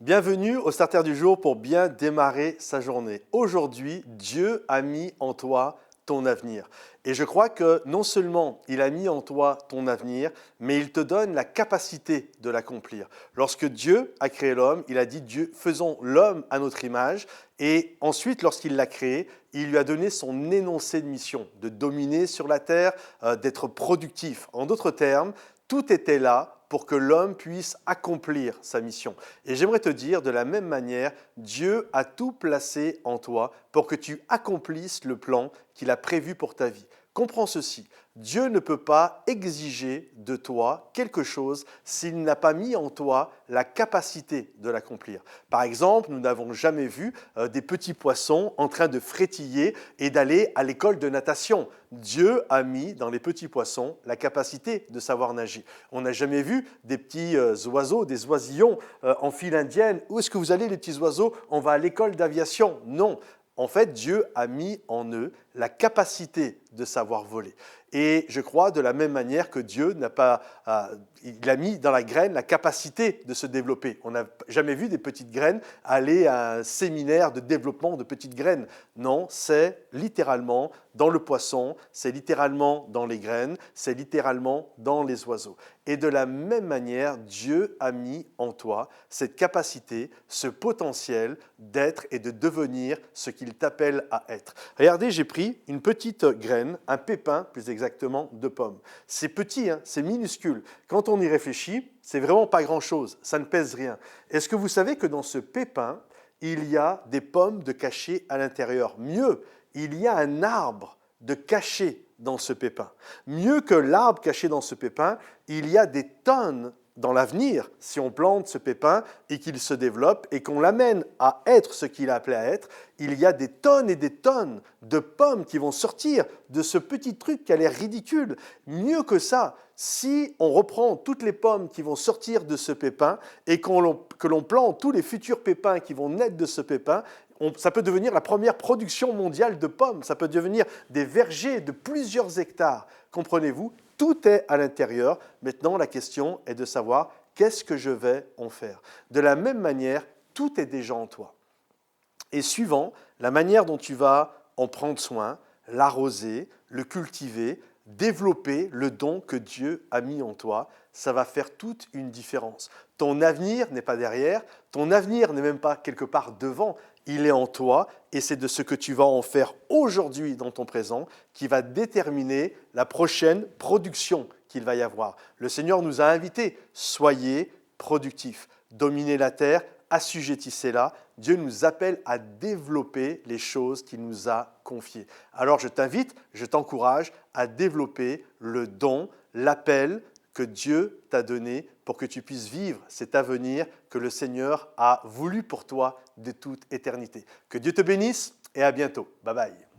Bienvenue au Starter du jour pour bien démarrer sa journée. Aujourd'hui, Dieu a mis en toi ton avenir. Et je crois que non seulement il a mis en toi ton avenir, mais il te donne la capacité de l'accomplir. Lorsque Dieu a créé l'homme, il a dit Dieu, faisons l'homme à notre image. Et ensuite, lorsqu'il l'a créé, il lui a donné son énoncé de mission, de dominer sur la terre, d'être productif. En d'autres termes, tout était là pour que l'homme puisse accomplir sa mission. Et j'aimerais te dire, de la même manière, Dieu a tout placé en toi pour que tu accomplisses le plan qu'il a prévu pour ta vie. Comprends ceci, Dieu ne peut pas exiger de toi quelque chose s'il n'a pas mis en toi la capacité de l'accomplir. Par exemple, nous n'avons jamais vu des petits poissons en train de frétiller et d'aller à l'école de natation. Dieu a mis dans les petits poissons la capacité de savoir nager. On n'a jamais vu des petits oiseaux, des oisillons en file indienne. Où est-ce que vous allez les petits oiseaux? On va à l'école d'aviation. Non. En fait, Dieu a mis en eux la capacité de savoir voler. Et je crois de la même manière que Dieu n'a pas, il a mis dans la graine la capacité de se développer. On n'a jamais vu des petites graines aller à un séminaire de développement de petites graines. Non, c'est littéralement dans le poisson, c'est littéralement dans les graines, c'est littéralement dans les oiseaux. Et de la même manière, Dieu a mis en toi cette capacité, ce potentiel d'être et de devenir ce qu'il t'appelle à être. Regardez, j'ai pris une petite graine, un pépin plus exactement de pomme. C'est petit, hein, c'est minuscule. Quand on y réfléchit, c'est vraiment pas grand-chose, ça ne pèse rien. Est-ce que vous savez que dans ce pépin, il y a des pommes de cachées à l'intérieur? Mieux, il y a un arbre de caché dans ce pépin. Mieux que l'arbre caché dans ce pépin, il y a des tonnes dans l'avenir, si on plante ce pépin et qu'il se développe et qu'on l'amène à être ce qu'il a appelé à être, il y a des tonnes et des tonnes de pommes qui vont sortir de ce petit truc qui a l'air ridicule. Mieux que ça, si on reprend toutes les pommes qui vont sortir de ce pépin et que l'on plante tous les futurs pépins qui vont naître de ce pépin, ça peut devenir la première production mondiale de pommes, ça peut devenir des vergers de plusieurs hectares. Comprenez-vous? Tout est à l'intérieur. Maintenant, la question est de savoir qu'est-ce que je vais en faire. De la même manière, tout est déjà en toi. Et suivant la manière dont tu vas en prendre soin, l'arroser, le cultiver, développer le don que Dieu a mis en toi, ça va faire toute une différence. Ton avenir n'est pas derrière, ton avenir n'est même pas quelque part devant, il est en toi et c'est de ce que tu vas en faire aujourd'hui dans ton présent qui va déterminer la prochaine production qu'il va y avoir. Le Seigneur nous a invités, soyez productifs, dominez la terre, assujettissez-la. Dieu nous appelle à développer les choses qu'il nous a confiées. Alors je t'invite, je t'encourage à développer le don, l'appel que Dieu t'a donné pour que tu puisses vivre cet avenir que le Seigneur a voulu pour toi de toute éternité. Que Dieu te bénisse et à bientôt. Bye bye.